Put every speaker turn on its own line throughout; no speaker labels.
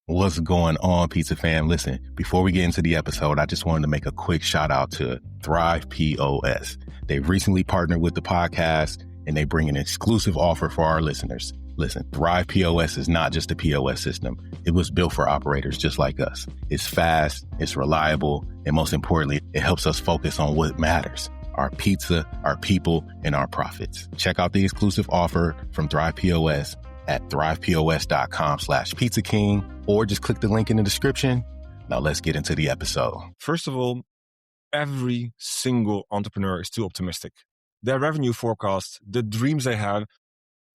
What's going on, Pizza Fam? Listen, before we get into the episode, I just wanted to make a quick shout out to Thrive POS. They've recently partnered with the podcast and they bring an exclusive offer for our listeners. Listen, Thrive POS is not just a POS system. It was built for operators just like us. It's fast, it's reliable, and most importantly, it helps us focus on what matters: our pizza, our people, and our profits. Check out the exclusive offer from Thrive POS at thrivepos.com/Pizza King, or just click the link in the description. Now let's get into the episode.
First of all, every single entrepreneur is too optimistic. Their revenue forecast, the dreams they have,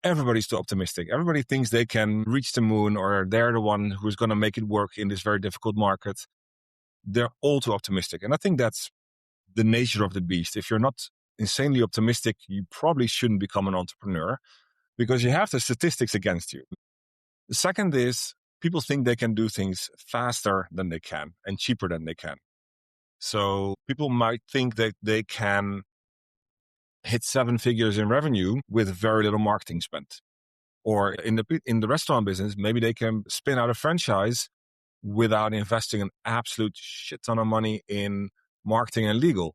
everybody's too optimistic. Everybody thinks they can reach the moon or they're the one who's going to make it work in this very difficult market. They're all too optimistic. And I think that's the nature of the beast. If you're not insanely optimistic, you probably shouldn't become an entrepreneur, because you have the statistics against you. The second is people think they can do things faster than they can and cheaper than they can. So people might think that they can hit 7 figures in revenue with very little marketing spent. Or in the restaurant business, maybe they can spin out a franchise without investing an absolute shit ton of money in marketing and legal.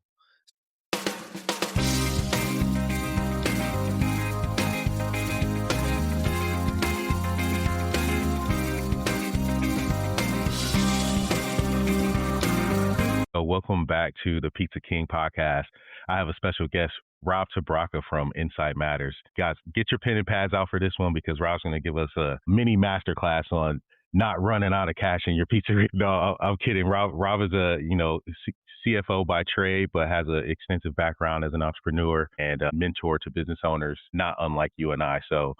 So welcome back to the Pizza King podcast. I have a special guest, Rob Braake from Insight Matters. Guys, get your pen and pads out for this one, because Rob's going to give us a mini masterclass on not running out of cash in your pizzeria. No, I'm kidding. Rob is a CFO by trade, but has an extensive background as an entrepreneur and a mentor to business owners, not unlike you and I. So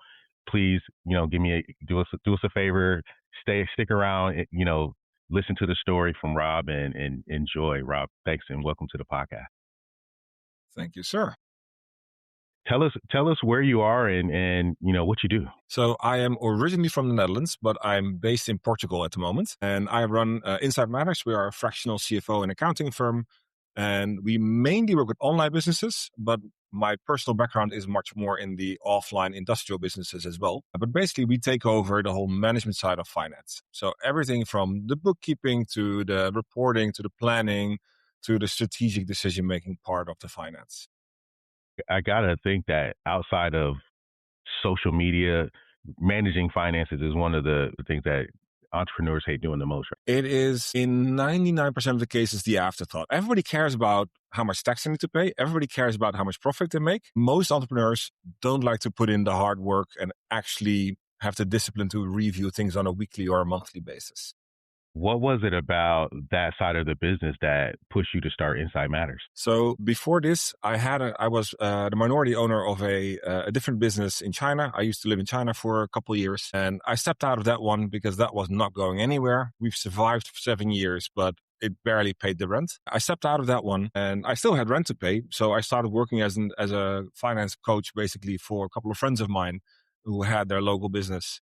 please, do us a favor, stick around, listen to the story from Rob and enjoy. Rob, thanks and welcome to the podcast.
Thank you, sir.
Tell us where you are and what you do.
So I am originally from the Netherlands, but I'm based in Portugal at the moment. And I run Insight Matters. We are a fractional CFO and accounting firm. And we mainly work with online businesses, but my personal background is much more in the offline industrial businesses as well. But basically, we take over the whole management side of finance. So everything from the bookkeeping to the reporting to the planning to the strategic decision-making part of the finance.
I got to think that outside of social media, managing finances is one of the things that entrepreneurs hate doing the most. Right?
It is, in 99% of the cases, the afterthought. Everybody cares about how much tax they need to pay. Everybody cares about how much profit they make. Most entrepreneurs don't like to put in the hard work and actually have the discipline to review things on a weekly or a monthly basis.
What was it about that side of the business that pushed you to start Insight Matters?
So before this, I was the minority owner of a different business in China. I used to live in China for a couple of years, and I stepped out of that one because that was not going anywhere. We've survived for 7 years, but it barely paid the rent. I stepped out of that one, and I still had rent to pay. So I started working as a finance coach, basically, for a couple of friends of mine who had their local business.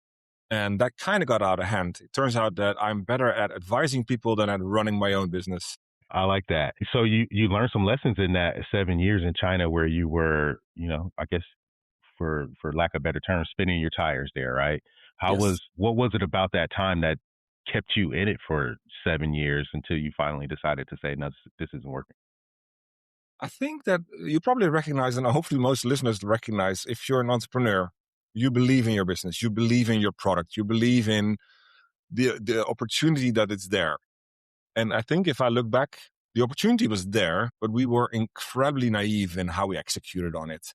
And that kind of got out of hand. It turns out that I'm better at advising people than at running my own business.
I like that. So you learned some lessons in that 7 years in China where you were, I guess for lack of a better term, spinning your tires there, right?
Yes.
What was it about that time that kept you in it for 7 years until you finally decided to say, no, this isn't working?
I think that you probably recognize, and hopefully most listeners recognize, if you're an entrepreneur, you believe in your business, you believe in your product, you believe in the opportunity that it's there. And I think if I look back, the opportunity was there, but we were incredibly naive in how we executed on it.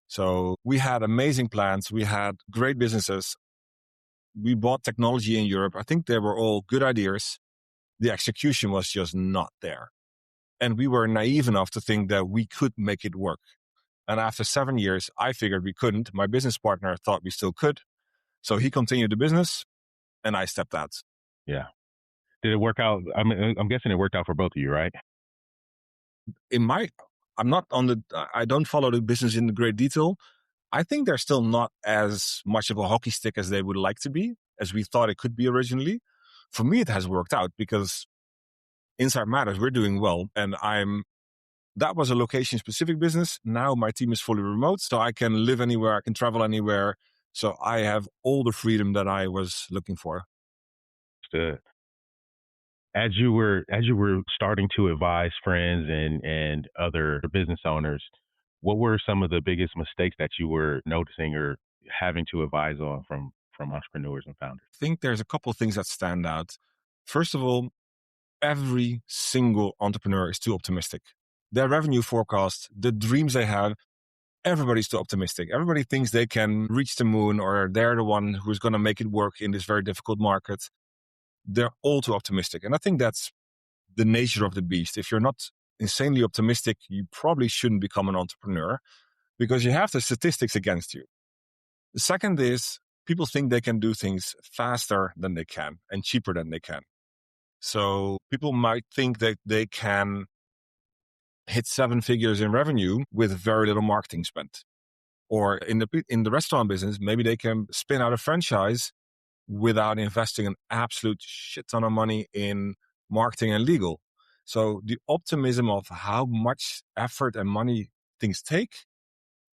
So we had amazing plans. We had great businesses. We bought technology in Europe. I think they were all good ideas. The execution was just not there. And we were naive enough to think that we could make it work. And after 7 years, I figured we couldn't. My business partner thought we still could. So he continued the business and I stepped out.
Yeah. Did it work out? I mean, I'm guessing it worked out for both of you, right?
I don't follow the business in great detail. I think they're still not as much of a hockey stick as they would like to be, as we thought it could be originally. For me, it has worked out because Insight Matters, we're doing well. And that was a location-specific business. Now my team is fully remote, so I can live anywhere, I can travel anywhere. So I have all the freedom that I was looking for.
Understood. As you were starting to advise friends and other business owners, what were some of the biggest mistakes that you were noticing or having to advise on from entrepreneurs and founders?
I think there's a couple of things that stand out. First of all, every single entrepreneur is too optimistic. Their revenue forecast, the dreams they have, everybody's too optimistic. Everybody thinks they can reach the moon or they're the one who's going to make it work in this very difficult market. They're all too optimistic. And I think that's the nature of the beast. If you're not insanely optimistic, you probably shouldn't become an entrepreneur because you have the statistics against you. The second is people think they can do things faster than they can and cheaper than they can. So people might think that they can hit 7 figures in revenue with very little marketing spent. Or in the restaurant business, maybe they can spin out a franchise without investing an absolute shit ton of money in marketing and legal. So the optimism of how much effort and money things take,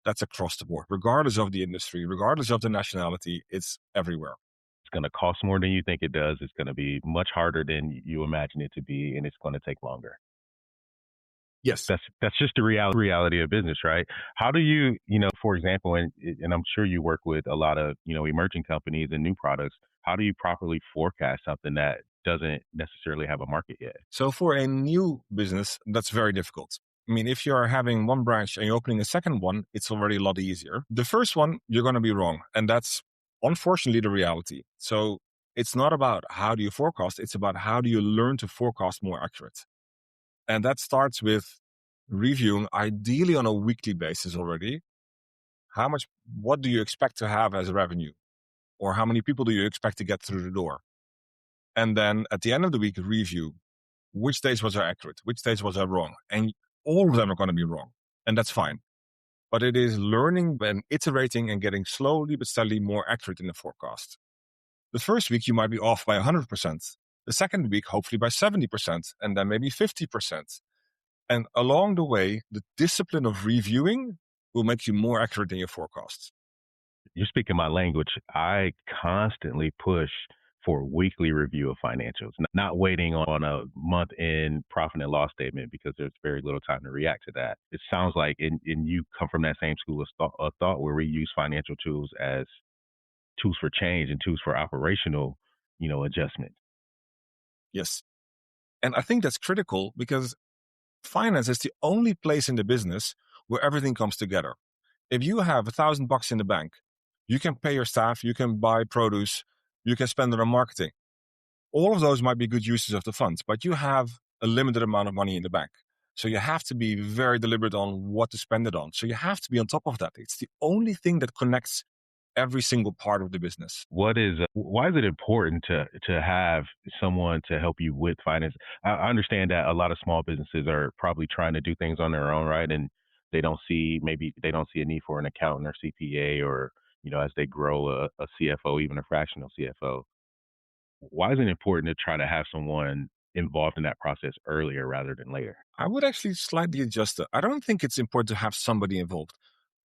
that's across the board, regardless of the industry, regardless of the nationality, it's everywhere.
It's going to cost more than you think it does. It's going to be much harder than you imagine it to be, and it's going to take longer.
Yes.
That's just the reality of business, right? How do you, for example, and I'm sure you work with a lot of, emerging companies and new products. How do you properly forecast something that doesn't necessarily have a market yet?
So for a new business, that's very difficult. I mean, if you're having one branch and you're opening a second one, it's already a lot easier. The first one, you're going to be wrong. And that's unfortunately the reality. So it's not about how do you forecast, it's about how do you learn to forecast more accurate. And that starts with reviewing, ideally on a weekly basis already, what do you expect to have as revenue? Or how many people do you expect to get through the door? And then at the end of the week, review which days was I accurate, which days was I wrong. And all of them are going to be wrong. And that's fine. But it is learning and iterating and getting slowly but steadily more accurate in the forecast. The first week, you might be off by 100%. The second week, hopefully by 70%, and then maybe 50%. And along the way, the discipline of reviewing will make you more accurate in your forecasts.
You're speaking my language. I constantly push for a weekly review of financials, not waiting on a month-end profit and loss statement because there's very little time to react to that. It sounds like, and you come from that same school of thought where we use financial tools as tools for change and tools for operational, adjustment.
Yes. And I think that's critical because finance is the only place in the business where everything comes together. If you have $1,000 in the bank, you can pay your staff, you can buy produce, you can spend it on marketing. All of those might be good uses of the funds, but you have a limited amount of money in the bank. So you have to be very deliberate on what to spend it on. So you have to be on top of that. It's the only thing that connects every single part of the business.
Why is it important to have someone to help you with finance? I understand that a lot of small businesses are probably trying to do things on their own, right? And they don't see a need for an accountant or CPA or, as they grow a CFO, even a fractional CFO. Why is it important to try to have someone involved in that process earlier rather than later?
I would actually slightly adjust it. I don't think it's important to have somebody involved,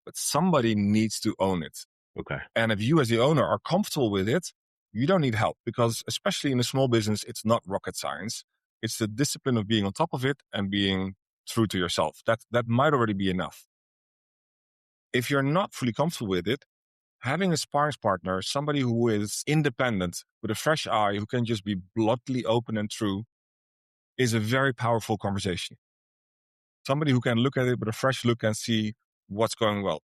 but somebody needs to own it.
Okay.
And if you as the owner are comfortable with it, you don't need help because especially in a small business, it's not rocket science. It's the discipline of being on top of it and being true to yourself. That might already be enough. If you're not fully comfortable with it, having a sparring partner, somebody who is independent with a fresh eye, who can just be bluntly open and true, is a very powerful conversation. Somebody who can look at it with a fresh look and see what's going well,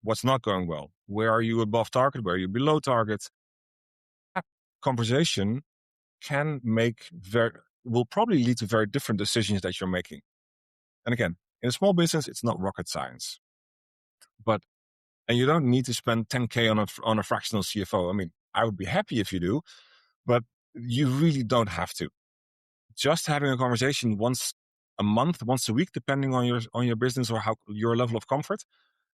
what's not going well. Where are you above target? Where are you below target? That conversation will probably lead to very different decisions that you're making. And again, in a small business, it's not rocket science. And you don't need to spend 10K on a fractional CFO. I mean, I would be happy if you do, but you really don't have to. Just having a conversation once a month, once a week, depending on your business or your level of comfort,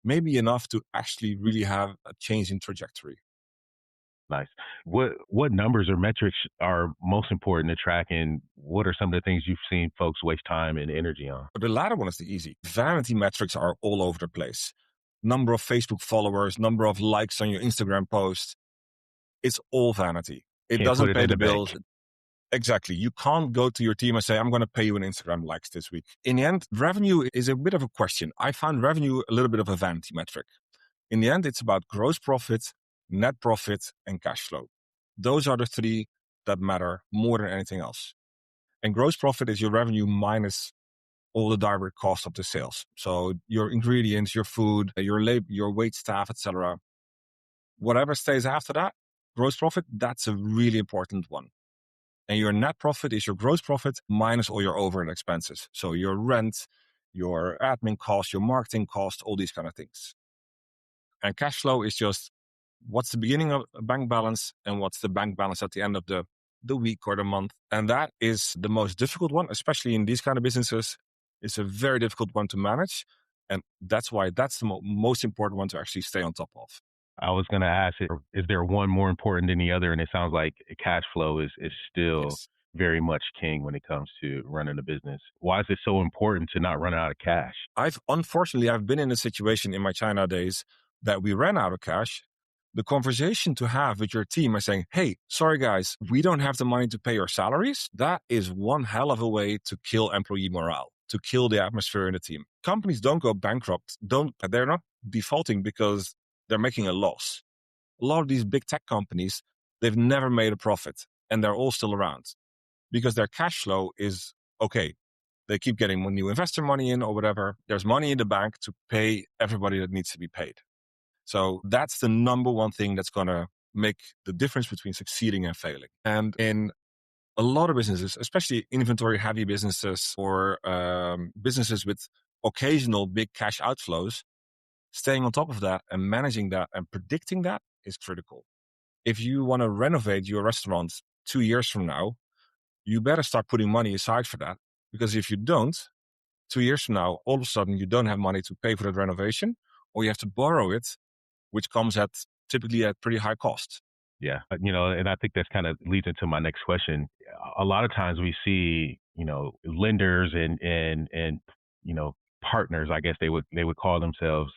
may be enough to actually really have a change in trajectory.
Nice. What numbers or metrics are most important to track, and what are some of the things you've seen folks waste time and energy on?
But the latter one is the easy. Vanity metrics are all over the place. Number of Facebook followers, number of likes on your Instagram post. It's all vanity. It doesn't pay the bills. Exactly. You can't go to your team and say, I'm going to pay you in Instagram likes this week. In the end, revenue is a bit of a question. I find revenue a little bit of a vanity metric. In the end, it's about gross profit, net profit, and cash flow. Those are the three that matter more than anything else. And gross profit is your revenue minus all the direct costs of the sales. So your ingredients, your food, your labor, your wait staff, etc. Whatever stays after that, gross profit, that's a really important one. And your net profit is your gross profit minus all your overhead expenses. So your rent, your admin cost, your marketing cost, all these kind of things. And cash flow is just what's the beginning of a bank balance and what's the bank balance at the end of the week or the month. And that is the most difficult one, especially in these kind of businesses. It's a very difficult one to manage. And that's why that's the most important one to actually stay on top of.
I was going to ask, is there one more important than the other? And it sounds like cash flow is still
Yes.
very much king when it comes to running a business. Why is it so important to not run out of cash?
I've been in a situation in my China days that we ran out of cash. The conversation to have with your team is saying, hey, sorry guys, we don't have the money to pay your salaries. That is one hell of a way to kill employee morale, to kill the atmosphere in the team. Companies don't go bankrupt. They're not defaulting because they're making a loss. A lot of these big tech companies, they've never made a profit and they're all still around because their cash flow is okay. They keep getting new investor money in or whatever. There's money in the bank to pay everybody that needs to be paid. So that's the number one thing that's going to make the difference between succeeding and failing. And in a lot of businesses, especially inventory heavy businesses or businesses with occasional big cash outflows, staying on top of that and managing that and predicting that is critical. If you want to renovate your restaurant 2 years from now, you better start putting money aside for that. Because if you don't, 2 years from now, all of a sudden you don't have money to pay for that renovation, or you have to borrow it, which comes typically at pretty high cost.
Yeah. And I think that's kind of leads into my next question. A lot of times we see, lenders and partners, I guess they would call themselves,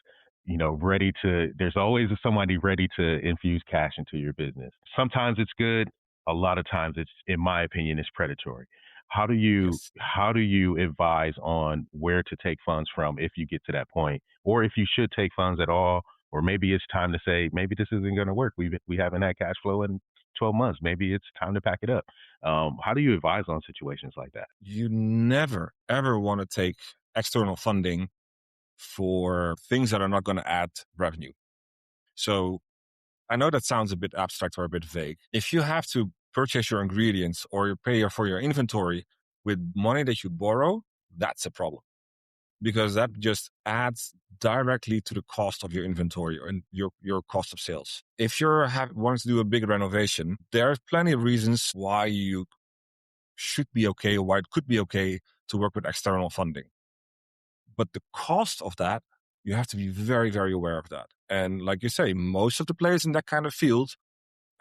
there's always somebody ready to infuse cash into your business. Sometimes it's good. A lot of times it's, in my opinion, it's predatory. How do you advise on where to take funds from if you get to that point, or if you should take funds at all? Or maybe it's time to say, maybe this isn't going to work. We haven't had cash flow in 12 months. Maybe it's time to pack it up. How do you advise on situations like that?
You never, ever want to take external funding for things that are not going to add revenue. So I know that sounds a bit abstract or a bit vague. If you have to purchase your ingredients or you pay for your inventory with money that you borrow, that's a problem. Because that just adds directly to the cost of your inventory and your cost of sales. If you're wanting to do a big renovation, there's plenty of reasons why you should be okay or why it could be okay to work with external funding. But the cost of that, you have to be very, very aware of that. And like you say, most of the players in that kind of field,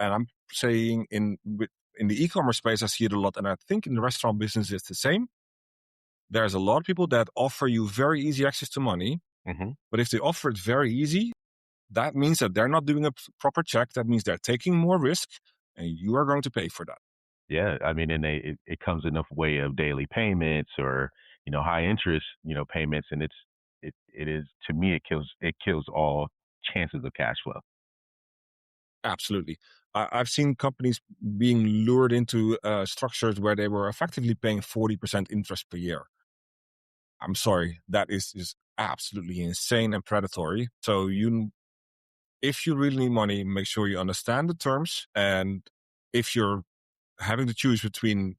and I'm saying in the e-commerce space, I see it a lot. And I think in the restaurant business, it's the same. There's a lot of people that offer you very easy access to money.
Mm-hmm.
But if they offer it very easy, that means that they're not doing a proper check. That means they're taking more risk and you are going to pay for that.
Yeah. I mean, and it comes in a way of daily payments or, high interest, payments. And it is, to me, it kills all chances of cash flow.
Absolutely. I've seen companies being lured into structures where they were effectively paying 40% interest per year. I'm sorry, that is just absolutely insane and predatory. So if you really need money, make sure you understand the terms. And if you're having to choose between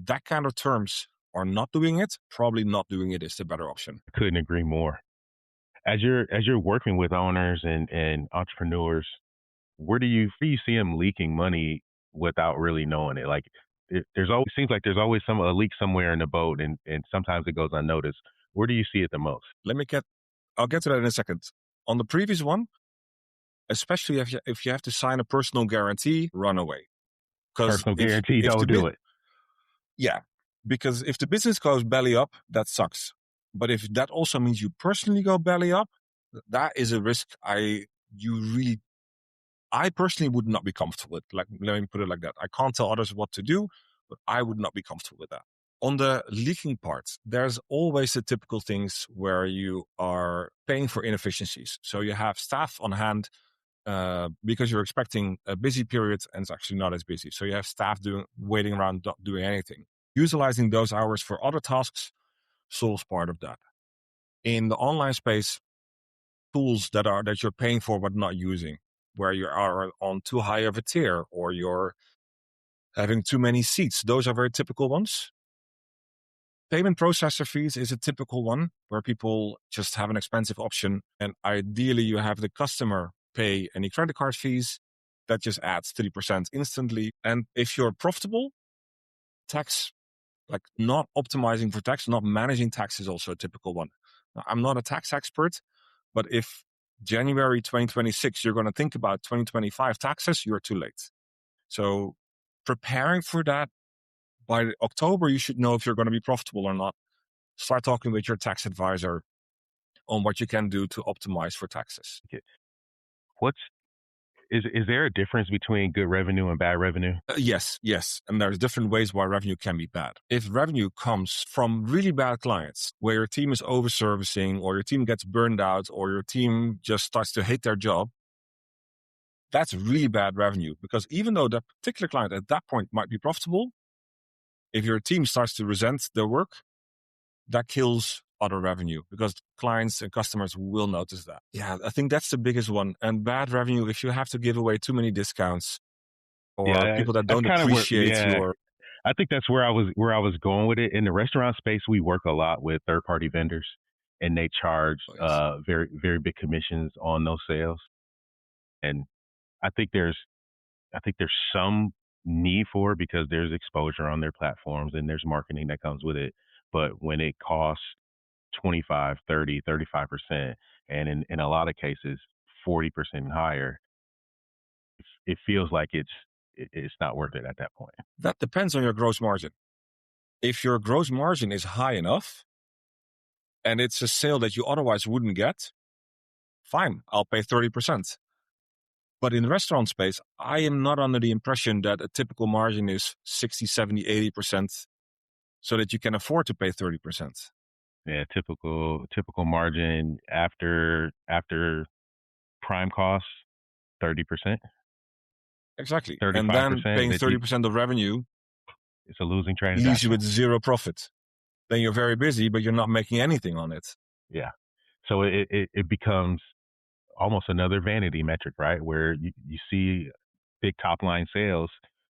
that kind of terms or not doing it, probably not doing it is the better option.
I couldn't agree more. As you're working with owners and entrepreneurs, where do you see them leaking money without really knowing it? Like seems like there's always a leak somewhere in the boat, and sometimes it goes unnoticed. Where do you see it the most?
I'll get to that in a second. On the previous one, especially if you have to sign a personal guarantee, run away.
Personal guarantee, don't do it.
Yeah, because if the business goes belly up, that sucks. But if that also means you personally go belly up, that is a risk I personally would not be comfortable with. Like, let me put it like that. I can't tell others what to do, but I would not be comfortable with that. On the leaking part, there's always the typical things where you are paying for inefficiencies. So you have staff on hand because you're expecting a busy period and it's actually not as busy. So you have staff waiting around, not doing anything. Utilizing those hours for other tasks solves part of that. In the online space, tools that you're paying for but not using, where you are on too high of a tier or you're having too many seats, those are very typical ones. Payment processor fees is a typical one where people just have an expensive option, and ideally you have the customer pay any credit card fees. That just adds 3% instantly. And if you're profitable, tax, like not optimizing for tax, not managing tax is also a typical one. Now, I'm not a tax expert, but if January 2026, you're going to think about 2025 taxes, you're too late. So preparing for that, by October, you should know if you're going to be profitable or not. Start talking with your tax advisor on what you can do to optimize for taxes.
Is there a difference between good revenue and bad revenue?
Yes. And there's different ways why revenue can be bad. If revenue comes from really bad clients, where your team is over-servicing, or your team gets burned out, or your team just starts to hate their job, that's really bad revenue. Because even though that particular client at that point might be profitable, if your team starts to resent their work, that kills other revenue because clients and customers will notice that. Yeah, I think that's the biggest one. And bad revenue, if you have to give away too many discounts or people that
that's
don't
kind of where.
appreciate your...
I think that's where I was going with it. In the restaurant space, we work a lot with third party vendors, and they charge very very big commissions on those sales. And I think there's some need for it because there's exposure on their platforms and there's marketing that comes with it. But when it costs 25, 30, 35%, and in a lot of cases 40% higher, it feels like it's not worth it at that point.
That depends on your gross margin. If your gross margin is high enough and it's a sale that you otherwise wouldn't get, fine, I'll pay 30%. But in the restaurant space, I am not under the impression that a typical margin is 60, 70, 80% so that you can afford to pay 30%.
Yeah, typical margin after prime costs, 30%.
Exactly.
35%.
And then paying 30% of revenue,
it's a losing transaction.
Leaves you with zero profit. Then you're very busy, but you're not making anything on it.
Yeah. So it becomes almost another vanity metric, right? Where you see big top line sales,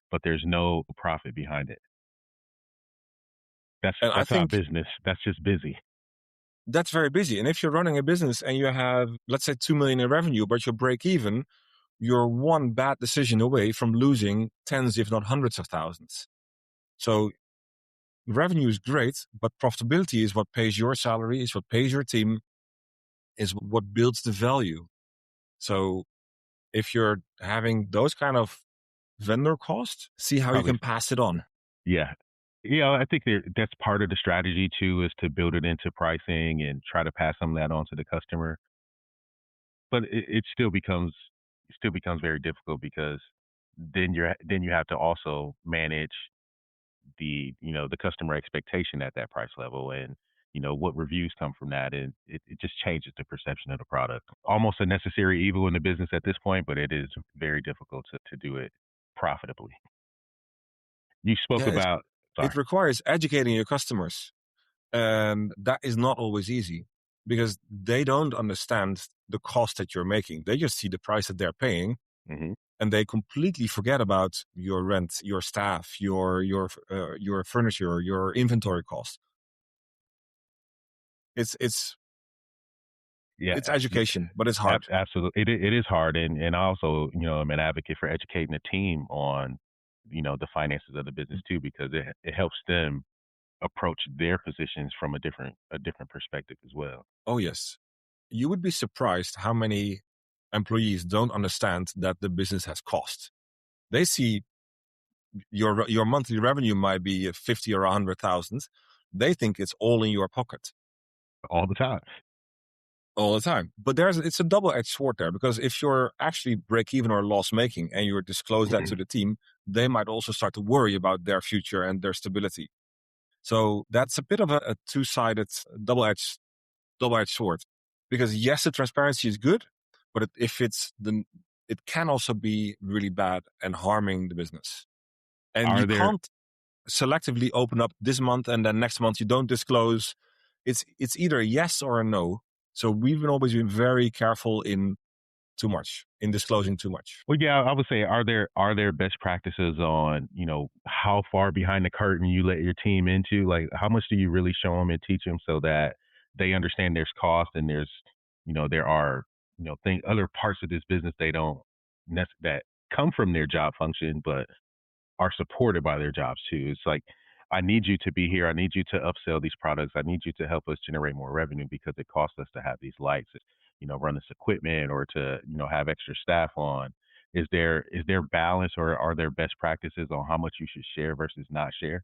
but there's no profit behind it. That's not business. That's just busy.
That's very busy. And if you're running a business and you have, let's say, 2 million in revenue, but you break even, you're one bad decision away from losing tens, if not hundreds of thousands. So revenue is great, but profitability is what pays your salary, is what pays your team, is what builds the value. So if you're having those kind of vendor costs, see how you can pass it on.
Yeah. I think that's part of the strategy too, is to build it into pricing and try to pass some of that on to the customer. But it still becomes very difficult because then you have to also manage the customer expectation at that price level, and what reviews come from that, and it just changes the perception of the product. Almost a necessary evil in the business at this point, but it is very difficult to do it profitably. You spoke about...
It requires educating your customers, and that is not always easy because they don't understand the cost that you're making. They just see the price that they're paying, and they completely forget about your rent, your staff, your furniture, your inventory cost. It's education, but it's hard.
Absolutely, it is hard, and I also I'm an advocate for educating the team on the finances of the business too, because it helps them approach their positions from a different perspective as well.
Oh yes, you would be surprised how many employees don't understand that the business has cost. They see your monthly revenue might be 50 or 100,000. They think it's all in your pocket.
All the time.
But it's a double-edged sword there, because if you're actually break even or loss making and you disclose that to the team, they might also start to worry about their future and their stability. So that's a bit of a two-sided, double-edged sword. Because yes, the transparency is good, but it can also be really bad and harming the business. And you can't selectively open up this month and then next month you don't disclose. It's either a yes or a no. So we've always been very careful in disclosing too much.
Well, yeah, I would say, are there best practices on, how far behind the curtain you let your team into? Like, how much do you really show them and teach them so that they understand there's cost and there's, there are, other parts of this business they don't that come from their job function, but are supported by their jobs too. It's like, I need you to be here. I need you to upsell these products. I need you to help us generate more revenue because it costs us to have these lights, run this equipment or to, have extra staff on. Is there balance, or are there best practices on how much you should share versus not share?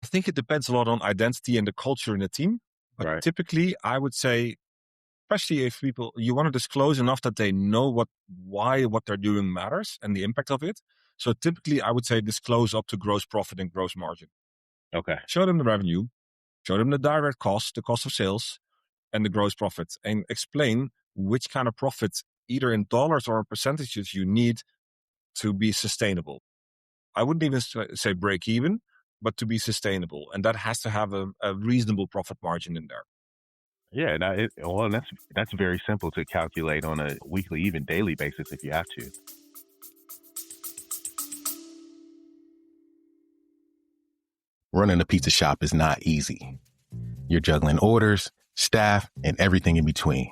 I think it depends a lot on identity and the culture in the team. But
Right.
typically, I would say, especially if you want to disclose enough that they know why what they're doing matters and the impact of it. So typically, I would say disclose up to gross profit and gross margin.
Okay.
Show them the revenue, show them the direct cost, the cost of sales, and the gross profit, and explain which kind of profits, either in dollars or percentages, you need to be sustainable. I wouldn't even say break even, but to be sustainable. And that has to have a reasonable profit margin in there.
Yeah, that's very simple to calculate on a weekly, even daily basis if you have to. Running a pizza shop is not easy. You're juggling orders, staff, and everything in between.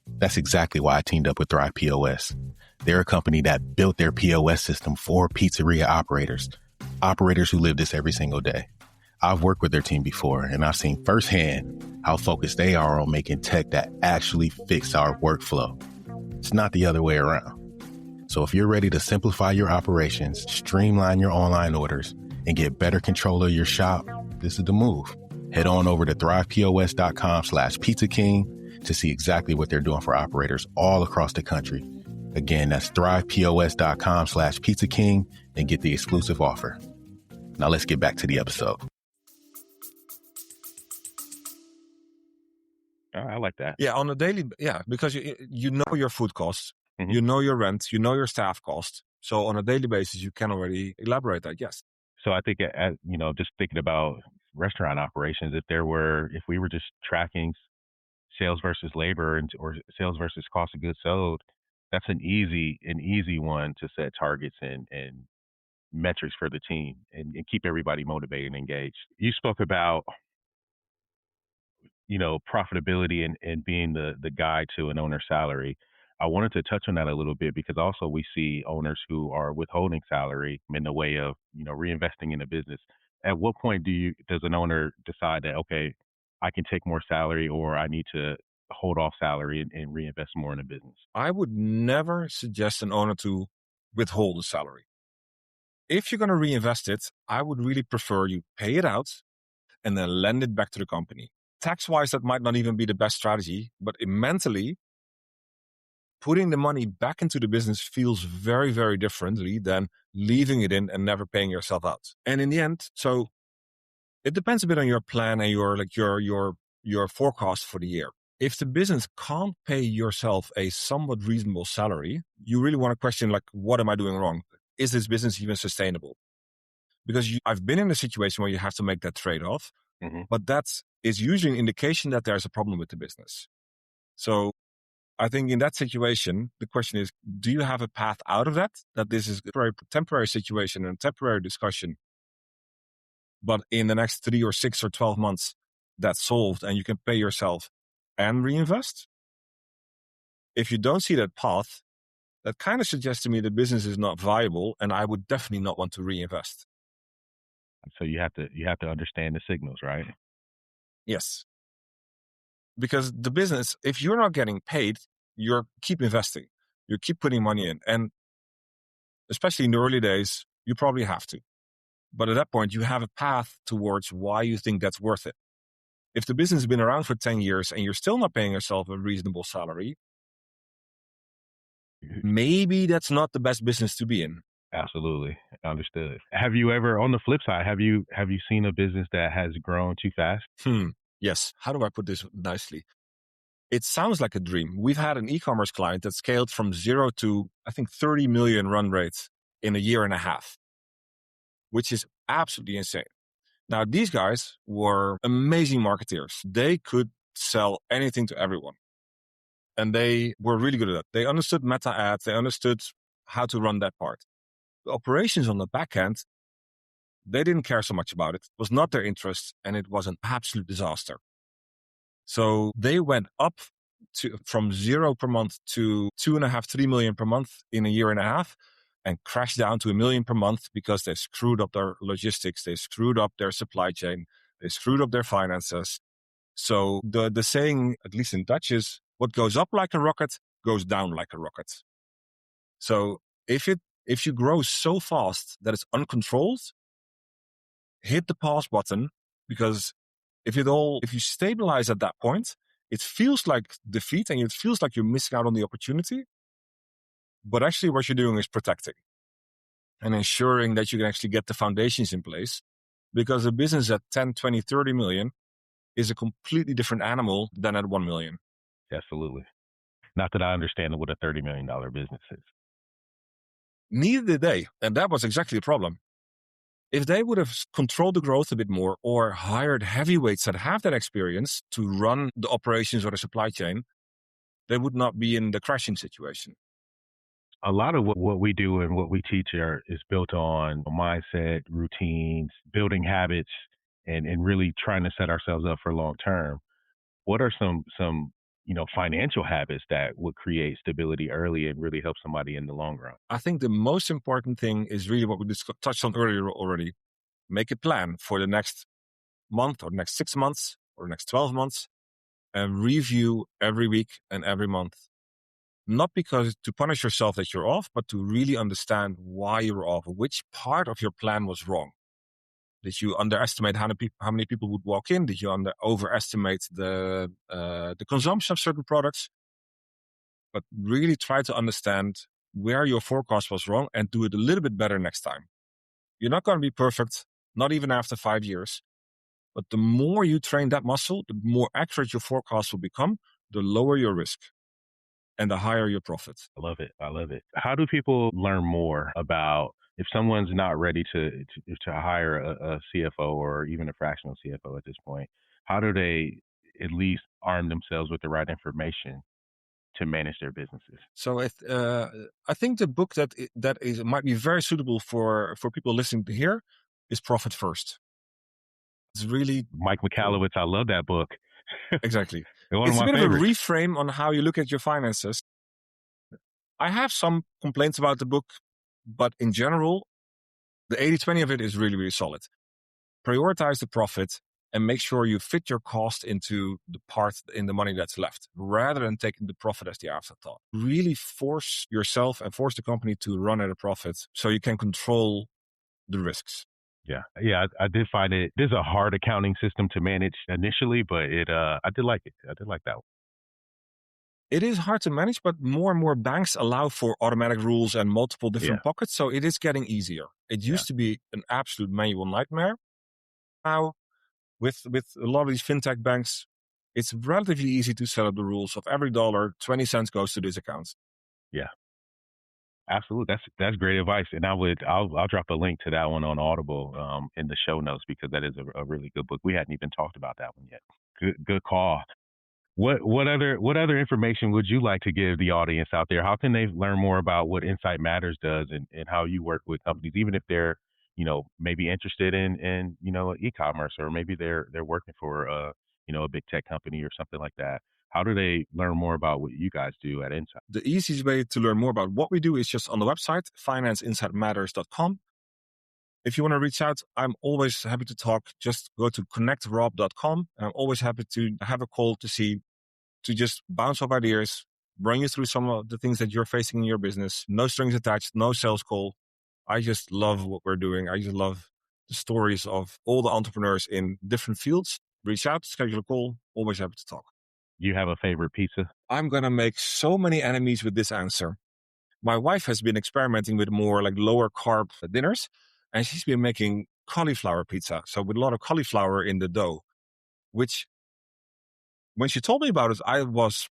That's exactly why I teamed up with Thrive POS. They're a company that built their POS system for pizzeria operators who live this every single day. I've worked with their team before, and I've seen firsthand how focused they are on making tech that actually fix our workflow. It's not the other way around. So if you're ready to simplify your operations, streamline your online orders, and get better control of your shop, this is the move. Head on over to thrivepos.com/Pizza King to see exactly what they're doing for operators all across the country. Again, that's thrivepos.com/Pizza King and get the exclusive offer. Now let's get back to the episode. I like that.
Yeah, on a daily, because you know your food costs,
Mhm.
you know your rent, you know your staff costs. So on a daily basis, you can already elaborate that, yes.
So I think, just thinking about restaurant operations, if we were just tracking sales versus labor or sales versus cost of goods sold, that's an easy one to set targets and metrics for the team and keep everybody motivated and engaged. You spoke about, profitability and being the guide to an owner's salary. I wanted to touch on that a little bit because also we see owners who are withholding salary in the way of, reinvesting in a business. At what point does an owner decide that, okay, I can take more salary or I need to hold off salary and reinvest more in a business?
I would never suggest an owner to withhold the salary. If you're going to reinvest it, I would really prefer you pay it out and then lend it back to the company. Tax-wise, that might not even be the best strategy, but mentally, putting the money back into the business feels very, very differently than leaving it in and never paying yourself out. And in the end, so it depends a bit on your plan and your forecast for the year. If the business can't pay yourself a somewhat reasonable salary, you really want to question, like, what am I doing wrong? Is this business even sustainable? Because I've been in a situation where you have to make that trade-off, but that is usually an indication that there's a problem with the business. So I think in that situation, the question is, do you have a path out of that? That this is a very temporary situation and temporary discussion, but in the next 3 or 6 or 12 months, that's solved and you can pay yourself and reinvest? If you don't see that path, that kind of suggests to me the business is not viable and I would definitely not want to reinvest.
So you have to understand the signals, right?
Yes. Because the business, if you're not getting paid, you keep investing. You keep putting money in. And especially in the early days, you probably have to. But at that point, you have a path towards why you think that's worth it. If the business has been around for 10 years and you're still not paying yourself a reasonable salary, maybe that's not the best business to be in.
Absolutely. Understood. Have you ever, on the flip side, have you seen a business that has grown too fast?
Yes. How do I put this nicely? It sounds like a dream. We've had an e-commerce client that scaled from 0 to, I think, 30 million run rates in a year and a half, which is absolutely insane. Now, these guys were amazing marketeers. They could sell anything to everyone. And they were really good at that. They understood meta ads. They understood how to run that part. The operations on the back end, they didn't care so much about it. It was not their interest, and it was an absolute disaster. So they went up from 0 per month to 2.5, 3 million per month in a year and a half, and crashed down to 1 million per month because they screwed up their logistics. They screwed up their supply chain. They screwed up their finances. So the saying, at least in Dutch, is what goes up like a rocket goes down like a rocket. So if you grow so fast that it's uncontrolled, hit the pause button, because if you stabilize at that point, it feels like defeat and it feels like you're missing out on the opportunity. But actually what you're doing is protecting and ensuring that you can actually get the foundations in place, because a business at 10, 20, 30 million is a completely different animal than at 1 million.
Absolutely. Not that I understand what a $30 million business is.
Neither did they. And that was exactly the problem. If they would have controlled the growth a bit more or hired heavyweights that have that experience to run the operations or the supply chain, they would not be in the crashing situation.
A lot of what we do and what we teach is built on mindset, routines, building habits, and really trying to set ourselves up for long term. What are some financial habits that would create stability early and really help somebody in the long run?
I think the most important thing is really what we touched on earlier already. Make a plan for the next month or next 6 months or next 12 months, and review every week and every month. Not because to punish yourself that you're off, but to really understand why you were off, which part of your plan was wrong. Did you underestimate how many people would walk in? Did you overestimate the consumption of certain products? But really try to understand where your forecast was wrong and do it a little bit better next time. You're not going to be perfect, not even after 5 years. But the more you train that muscle, the more accurate your forecast will become, the lower your risk and the higher your profit.
I love it. I love it. How do people learn more about if someone's not ready to hire a CFO or even a fractional CFO at this point? How do they at least arm themselves with the right information to manage their businesses?
So I think the book that might be very suitable for people listening to here is Profit First. It's really
Mike Michalowicz. I love that book.
Exactly.
One
It's
of
a
my
bit
favorites.
of a reframe on how you look at your finances. I have some complaints about the book, but in general, the 80-20 of it is really, really solid. Prioritize the profit and make sure you fit your cost into the part in the money that's left, rather than taking the profit as the afterthought. Really force yourself and force the company to run at a profit so you can control the risks.
Yeah. I did find it. There's a hard accounting system to manage initially, but I did like it. I did like that one.
It is hard to manage, but more and more banks allow for automatic rules and multiple different pockets, so it is getting easier. It used to be an absolute manual nightmare. Now, with a lot of these fintech banks, it's relatively easy to set up the rules of every dollar, 20 cents goes to this account.
Yeah. Absolutely. That's great advice. And I'll drop a link to that one on Audible in the show notes, because that is a really good book. We hadn't even talked about that one yet. Good call. What other information would you like to give the audience out there? How can they learn more about what Insight Matters does and how you work with companies, even if they're, maybe interested in e-commerce, or maybe they're working for a big tech company or something like that? How do they learn more about what you guys do at Insight?
The easiest way to learn more about what we do is just on the website, financeinsightmatters.com. If you want to reach out, I'm always happy to talk. Just go to connectrob.com. And I'm always happy to have a call to just bounce off ideas, run you through some of the things that you're facing in your business. No strings attached, no sales call. I just love what we're doing. I just love the stories of all the entrepreneurs in different fields. Reach out, schedule a call. Always happy to talk.
You have a favorite pizza?
I'm going to make so many enemies with this answer. My wife has been experimenting with more like lower carb dinners, and she's been making cauliflower pizza. So with a lot of cauliflower in the dough, which when she told me about it, I was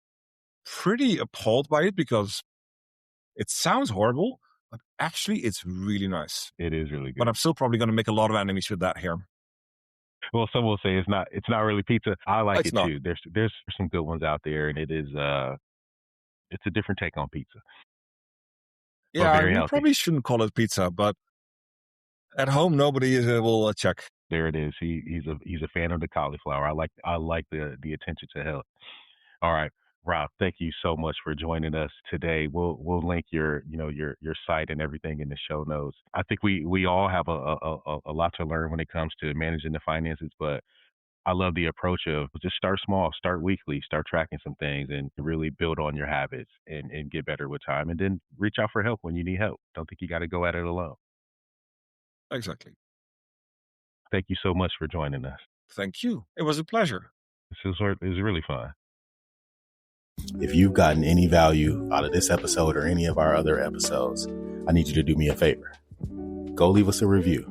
pretty appalled by it because it sounds horrible, but actually it's really nice.
It is really good.
But I'm still probably going to make a lot of enemies with that here.
Well, some will say it's not really pizza. I like
It's
it
not.
too. There's some good ones out there, and it is it's a different take on pizza.
Yeah,
very
we
healthy.
probably shouldn't call it pizza, but at home nobody will check.
There it is. He's a fan of the cauliflower. I like the attention to health. All right, Rob, thank you so much for joining us today. We'll link your site and everything in the show notes. I think we all have a lot to learn when it comes to managing the finances, but I love the approach of just start small, start weekly, start tracking some things, and really build on your habits and get better with time. And then reach out for help when you need help. Don't think you got to go at it alone.
Exactly.
Thank you so much for joining us.
Thank you. It was a pleasure.
It was really fun. If you've gotten any value out of this episode or any of our other episodes, I need you to do me a favor. Go leave us a review.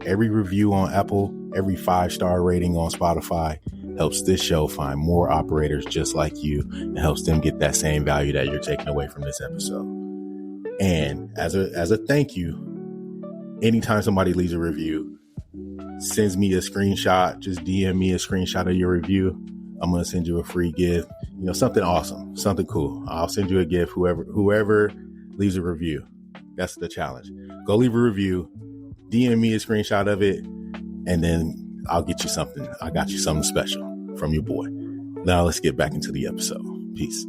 Every review on Apple, every 5-star rating on Spotify helps this show find more operators just like you and helps them get that same value that you're taking away from this episode. And as a thank you, anytime somebody leaves a review, sends me a screenshot, just DM me a screenshot of your review, I'm going to send you a free gift, something awesome, something cool. I'll send you a gift, whoever leaves a review. That's the challenge. Go leave a review, DM me a screenshot of it, and then I'll get you something. I got you something special from your boy. Now let's get back into the episode. Peace.